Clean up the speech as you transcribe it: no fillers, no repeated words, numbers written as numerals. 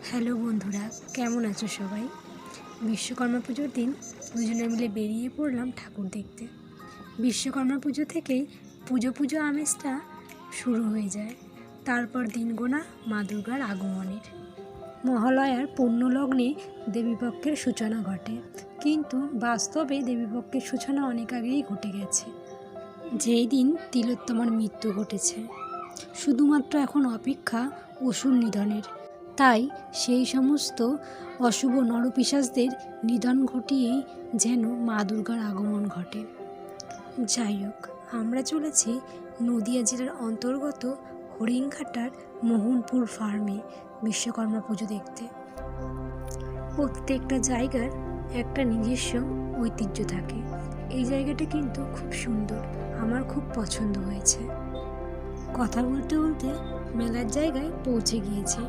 Hello বন্ধুরা, কেমন আছো সবাই? বিশ্বকর্মা পুজোর দিন দুজনে মিলে বেরিয়ে পড়লাম ঠাকুর দেখতে। বিশ্বকর্মা পুজো থেকেই পুজো আমেজটা শুরু হয়ে যায়। তারপর দিন গোনা মা দুর্গার আগমনের। মহালয়ার পুণ্যলগ্নে দেবীপক্ষের সূচনা ঘটে, কিন্তু বাস্তবে দেবীপক্ষের সূচনা অনেক আগেই ঘটে গেছে। যেই দিন তিলোত্তমার মৃত্যু ঘটেছে, শুধুমাত্র এখন অপেক্ষা অসুর নিধনের। তাই সেই সমস্ত অশুভ নরপিশাচদের নিধন ঘটিয়েই যেন মা দুর্গার আগমন ঘটে। যাই হোক, আমরা চলেছি নদিয়া জেলার অন্তর্গত হরিণঘাটার মোহনপুর ফার্মে বিশ্বকর্মা পুজো দেখতে। প্রত্যেকটা জায়গার একটা নিজস্ব ঐতিহ্য থাকে। এই জায়গাটা কিন্তু খুব সুন্দর, আমার খুব পছন্দ হয়েছে। কথা বলতে বলতে মেলার জায়গায় পৌঁছে গিয়েছি।